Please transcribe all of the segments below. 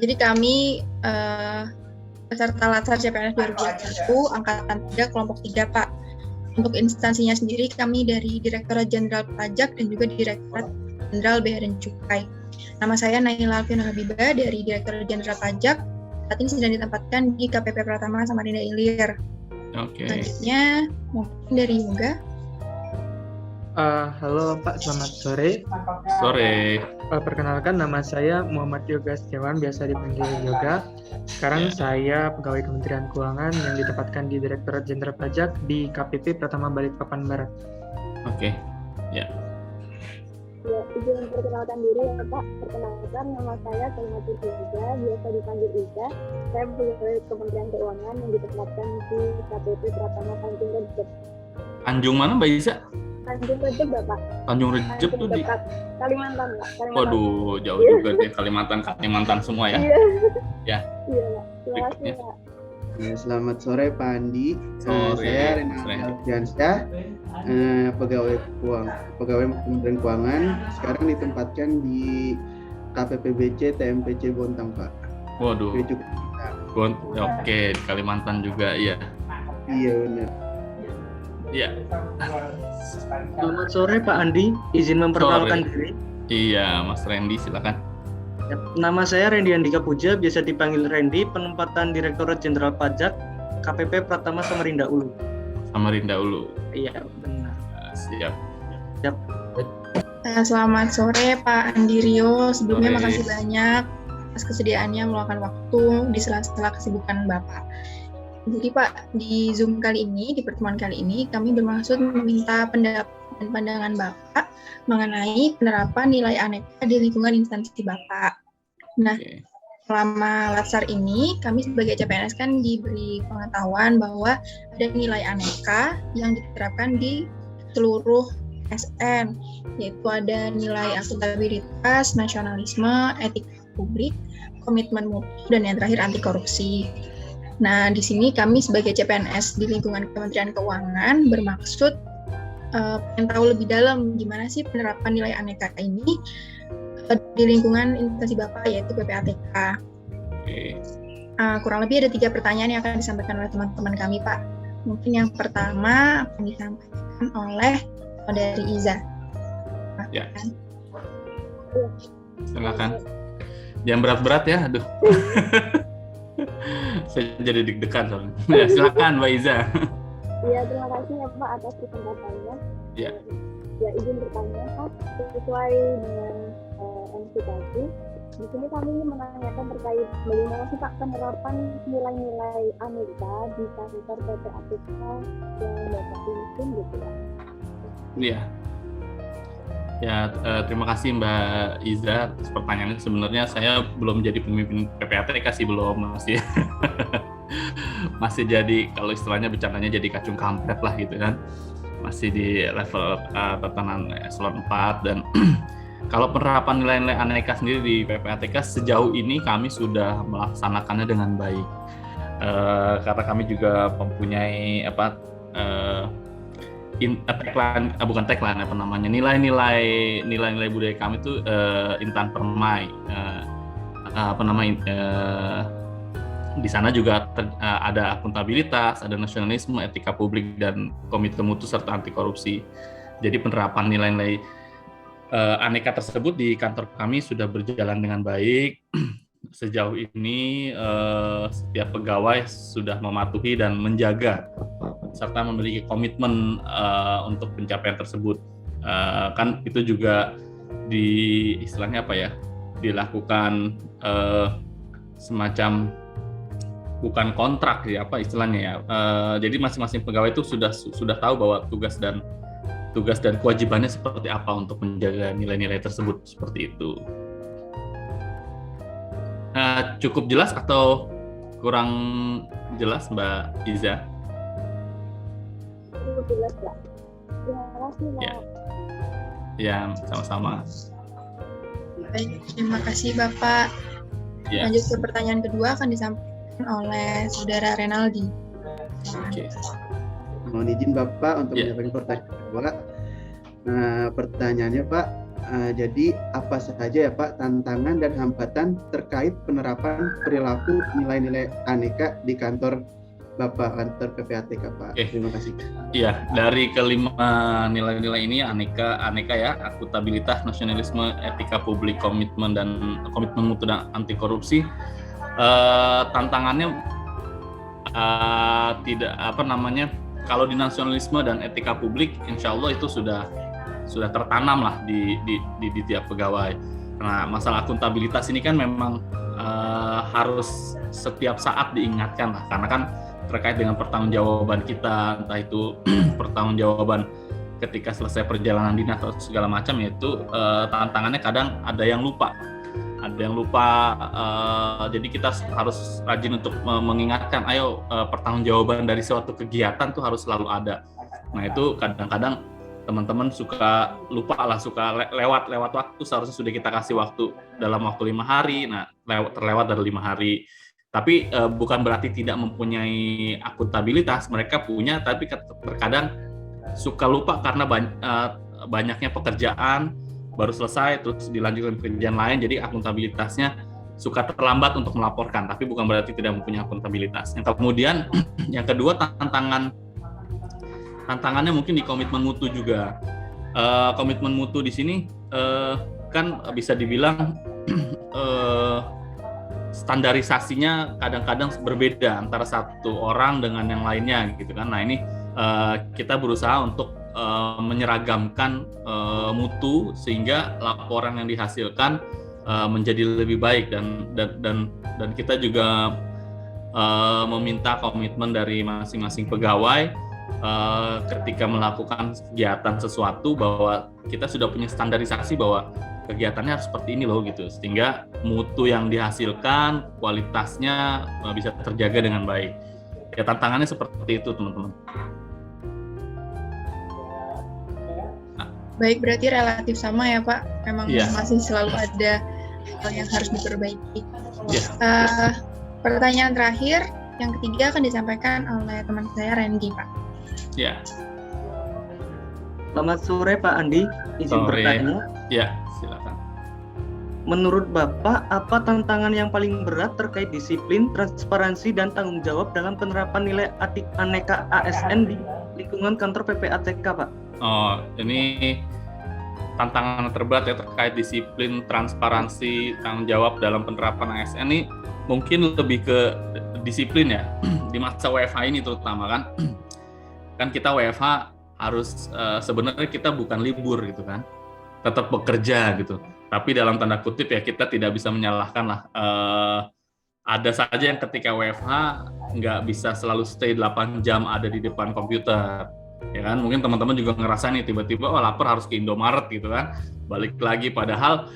Jadi kami peserta Latsar CPNS 2021 Angkatan 3 kelompok 3 Pak. Untuk instansinya sendiri kami dari Direktorat Jenderal Pajak dan juga Direktorat Jenderal Bea dan Cukai. Nama saya Naila Alfiana Habibah dari Direktorat Jenderal Pajak. Saat ini sedang ditempatkan di KPP Pratama Samarinda Ilir. Oke. Selanjutnya mungkin dari Yoga. Halo Pak, selamat sore. Sore. Perkenalkan, nama saya Muhammad Yoga Setiawan, biasa dipanggil Yoga. Sekarang saya pegawai Kementerian Keuangan yang ditempatkan di Direktorat Jenderal Pajak di KPP Pratama Balikpapan Barat. Oke. Ya. Ya, izin perkenalkan diri ya Pak. Perkenalkan, nama saya Kalimatul Iza, biasa dipanggil Iza. Saya pegawai Kementerian Keuangan yang ditempatkan di KPP Pratama Tanjung Rejep. Tanjung mana Mbak Iza? Tanjung Rejep Bapak. Tanjung Rejep tuh di Kalimantan Pak. Waduh, jauh juga deh, Kalimantan semua ya. Iya. Ya. Iya Pak. Terima kasih Pak. Selamat sore Pak Andi. Sore. Saya Renaldi Alfiansyah, pegawai Kementerian Keuangan. Sekarang ditempatkan di KPPBC TMPC Bontang Pak. Waduh. Oke, di Kalimantan juga ya. Iya benar. Iya. Selamat sore Pak Andi, izin memperkenalkan diri. Iya, Mas Randy silakan. Nama saya Randy Andika Puja, biasa dipanggil Randy, penempatan Direktorat Jenderal Pajak KPP Pratama Samarinda Ulu. Samarinda Ulu. Iya, benar. Siap. Selamat sore Pak Andi Rio. Sebelumnya Sore. makasih banyak atas kesediaannya meluangkan waktu di sela-sela kesibukan Bapak. Jadi Pak, di Zoom kali ini, di pertemuan kali ini, kami bermaksud meminta pendapat dan pandangan Bapak mengenai penerapan nilai aneka di lingkungan instansi Bapak. Nah, selama Latsar ini, kami sebagai CPNS kan diberi pengetahuan bahwa ada nilai aneka yang diterapkan di seluruh SN, yaitu ada nilai akuntabilitas, nasionalisme, etika publik, komitmen mutu, dan yang terakhir anti korupsi. Nah, di sini kami sebagai CPNS di lingkungan Kementerian Keuangan bermaksud pengen tahu lebih dalam gimana sih penerapan nilai aneka ini di lingkungan instansi Bapak, yaitu PPATK. Kurang lebih ada 3 pertanyaan yang akan disampaikan oleh teman-teman kami, Pak. Mungkin yang pertama akan disampaikan oleh dari Iza. Ya. Silakan. Jangan berat-berat ya, aduh. Saya jadi deg-degan soalnya. Ya, silakan Mbak Iza. Iya, terima kasih ya Pak atas kesempatannya. Ya. Ya, izin bertanya Pak, sesuai dengan MC tadi, di sini kami menanyakan terkait bagaimana sih Pak penerapan nilai-nilai aneka di kantor PPATK yang Bapak pimpin gitu Pak. Iya. Ya, terima kasih Mbak Iza atas pertanyaannya. Sebenarnya saya belum jadi pemimpin PPATK sih, belum, masih jadi, kalau istilahnya bercandanya jadi kacung kampret lah gitu kan. Masih di level tatanan eselon 4 dan kalau penerapan nilai-nilai aneka sendiri di PPATK sejauh ini kami sudah melaksanakannya dengan baik. Karena kami juga mempunyai nilai-nilai budaya kami itu intan permai, di sana juga ada akuntabilitas, ada nasionalisme, etika publik, dan komitmen mutu serta anti korupsi. Jadi penerapan nilai-nilai aneka tersebut di kantor kami sudah berjalan dengan baik. Sejauh ini setiap pegawai sudah mematuhi dan menjaga serta memiliki komitmen untuk pencapaian tersebut. Kan itu juga istilahnya dilakukan semacam bukan kontrak ya istilahnya ya. Jadi masing-masing pegawai itu sudah tahu bahwa tugas dan kewajibannya seperti apa untuk menjaga nilai-nilai tersebut, seperti itu. Cukup jelas atau kurang jelas Mbak Iza? Cukup jelas Pak. Terima kasih Pak. Ya, sama-sama. Baik, terima kasih Bapak. Ya. Lanjut ke pertanyaan kedua akan disampaikan oleh Saudara Renaldi. Oke. Mohon izin Bapak untuk menyampaikan pertanyaan kedua. Pertanyaannya Pak, Jadi apa saja ya Pak tantangan dan hambatan terkait penerapan perilaku nilai-nilai aneka di kantor Bapak, kantor PPATK Pak? Terima kasih. Iya, dari kelima nilai-nilai ini aneka ya, akuntabilitas, nasionalisme, etika publik, komitmen mutu dan anti korupsi. Tantangannya kalau di nasionalisme dan etika publik, insya Allah itu sudah tertanam lah di tiap pegawai. Nah, masalah akuntabilitas ini kan memang harus setiap saat diingatkan lah, karena kan terkait dengan pertanggungjawaban kita, entah itu pertanggungjawaban ketika selesai perjalanan dinas atau segala macam, yaitu tantangannya kadang ada yang lupa. Jadi kita harus rajin untuk mengingatkan, ayo pertanggungjawaban dari suatu kegiatan tuh harus selalu ada. Nah itu kadang-kadang teman-teman suka lupa lah, suka lewat waktu, seharusnya sudah kita kasih waktu dalam waktu 5 hari, nah terlewat dari 5 hari. Tapi bukan berarti tidak mempunyai akuntabilitas, mereka punya, tapi terkadang suka lupa karena banyaknya pekerjaan, baru selesai terus dilanjutkan pekerjaan lain, jadi akuntabilitasnya suka terlambat untuk melaporkan, tapi bukan berarti tidak mempunyai akuntabilitas. Yang kemudian yang kedua, tantangannya mungkin di komitmen mutu juga. Komitmen mutu di sini kan bisa dibilang standarisasinya kadang-kadang berbeda antara satu orang dengan yang lainnya gitu kan. Nah ini kita berusaha untuk menyeragamkan mutu sehingga laporan yang dihasilkan menjadi lebih baik, dan kita juga meminta komitmen dari masing-masing pegawai ketika melakukan kegiatan sesuatu, bahwa kita sudah punya standarisasi bahwa kegiatannya harus seperti ini loh gitu, sehingga mutu yang dihasilkan kualitasnya bisa terjaga dengan baik. Ya, tantangannya seperti itu teman-teman. Baik, berarti relatif sama ya Pak, memang masih selalu ada hal yang harus diperbaiki. Pertanyaan terakhir, yang ketiga akan disampaikan oleh teman saya Randy Pak. Ya. Selamat sore Pak Andi, izin bertanya. Ya, silakan. Menurut Bapak, apa tantangan yang paling berat terkait disiplin, transparansi, dan tanggung jawab dalam penerapan nilai aneka ASN di lingkungan kantor PPATK Pak? Oh, ini tantangan terberat ya terkait disiplin, transparansi, tanggung jawab dalam penerapan ASN ini mungkin lebih ke disiplin ya di masa WFH ini terutama kan kita WFH harus sebenarnya kita bukan libur gitu kan, tetap bekerja gitu, tapi dalam tanda kutip ya kita tidak bisa menyalahkan lah, ada saja yang ketika WFH nggak bisa selalu stay 8 jam ada di depan komputer. Ya kan, mungkin teman-teman juga ngerasa nih tiba-tiba lapar harus ke Indomaret gitu kan, balik lagi, padahal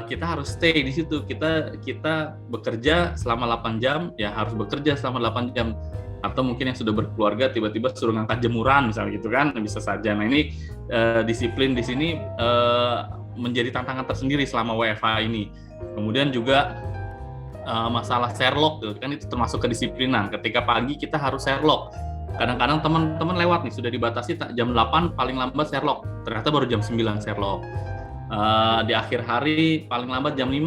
kita harus stay di situ, kita bekerja selama 8 jam ya harus bekerja selama 8 jam, atau mungkin yang sudah berkeluarga tiba-tiba suruh ngangkat jemuran misalnya gitu kan, bisa saja. Nah ini disiplin di sini menjadi tantangan tersendiri selama WFH ini. Kemudian juga masalah Sherlock kan, itu termasuk kedisiplinan. Ketika pagi kita harus Sherlock. Kadang-kadang teman-teman lewat nih, sudah dibatasi jam 8 paling lambat Sherlock, ternyata baru jam 9 Sherlock. Di akhir hari paling lambat jam 5,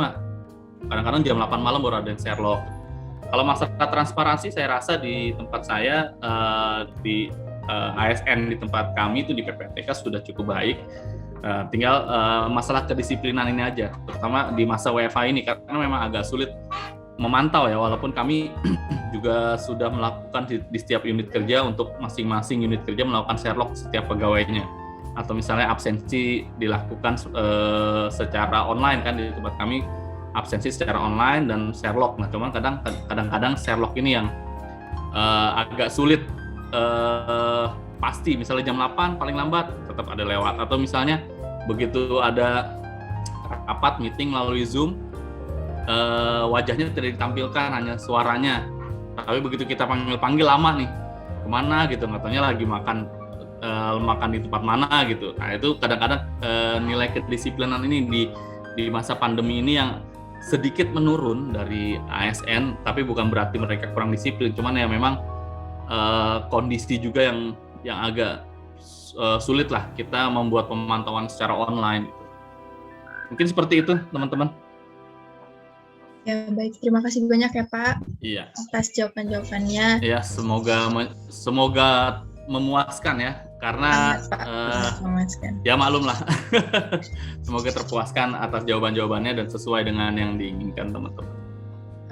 kadang-kadang jam 8 malam baru ada yang Sherlock. Kalau masalah transparansi, saya rasa di tempat saya, di ASN di tempat kami itu di PPATK sudah cukup baik. Tinggal masalah kedisiplinan ini aja, terutama di masa WFH ini, karena memang agak sulit memantau ya, walaupun kami juga sudah melakukan di setiap unit kerja, untuk masing-masing unit kerja melakukan Sherlock setiap pegawainya, atau misalnya absensi dilakukan secara online kan, di tempat kami absensi secara online dan Sherlock. Nah cuman kadang-kadang Sherlock ini yang agak sulit pasti, misalnya jam 8 paling lambat tetap ada lewat, atau misalnya begitu ada rapat meeting melalui Zoom, wajahnya tidak ditampilkan, hanya suaranya, tapi begitu kita panggil lama nih, kemana gitu, katanya lagi makan di tempat mana gitu. Nah itu kadang-kadang nilai kedisiplinan ini di masa pandemi ini yang sedikit menurun dari ASN, tapi bukan berarti mereka kurang disiplin, cuman ya memang kondisi juga yang agak sulit lah kita membuat pemantauan secara online. Mungkin seperti itu teman-teman. Ya, baik. Terima kasih banyak ya Pak Iya. atas jawaban-jawabannya. Ya, semoga memuaskan ya, karena Sangat, Pak. Sangat memuaskan. ya maklum lah. Semoga terpuaskan atas jawaban-jawabannya dan sesuai dengan yang diinginkan teman-teman.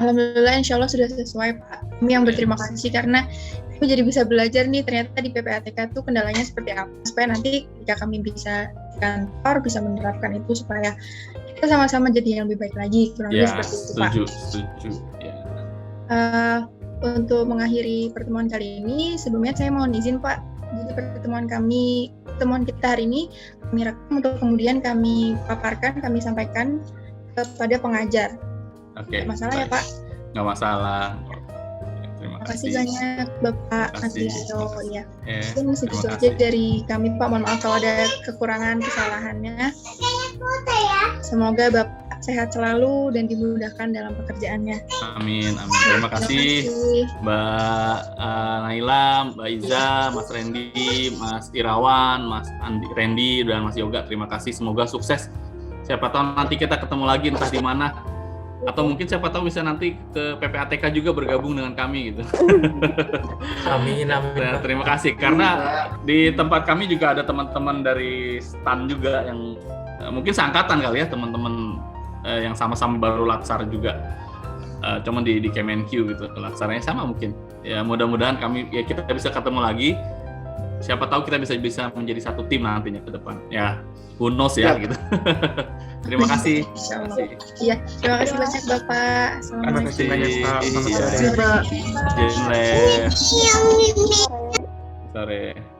Alhamdulillah, insya Allah sudah sesuai Pak. Kami yang berterima kasih karena kami jadi bisa belajar nih ternyata di PPATK itu kendalanya seperti apa. Supaya nanti ketika kami bisa di kantor bisa menerapkan itu supaya kita sama-sama jadi yang lebih baik lagi. Kurang lebih Ya, seperti itu Pak. setuju. Ya. Untuk mengakhiri pertemuan kali ini, sebelumnya saya mohon izin Pak. Jadi pertemuan kita hari ini kami rekam untuk kemudian kami paparkan, kami sampaikan kepada pengajar. Oke. Nggak masalah ya Pak? Nggak masalah. Terima Terima kasih banyak Bapak Andrianto. Ya. Mungkin segitu terima saja kasih. dari kami Pak. Mohon maaf kalau ada kekurangan, kesalahannya. Semoga Bapak sehat selalu dan dimudahkan dalam pekerjaannya. Amin. Terima kasih Mbak Naila, Mbak Iza, Mas Randy, Mas Irawan, Mas Randy, dan Mas Yoga. Terima kasih. Semoga sukses. Siapa tahu nanti kita ketemu lagi entah di mana. Atau mungkin siapa tahu bisa nanti ke PPATK juga bergabung dengan kami gitu. Amin. Terima kasih karena di tempat kami juga ada teman-teman dari STAN juga yang mungkin seangkatan kali ya, teman-teman yang sama-sama baru latsar juga. Cuman di Kemenq gitu, latsarnya sama mungkin. Ya mudah-mudahan kita bisa ketemu lagi. Siapa tahu kita bisa menjadi satu tim nantinya ke depan. Ya, who knows ya gitu. Terima kasih. Iya, terima kasih banyak Bapak. Terima kasih banyak Pak. Selamat Iya. sore. Jenle. Sore.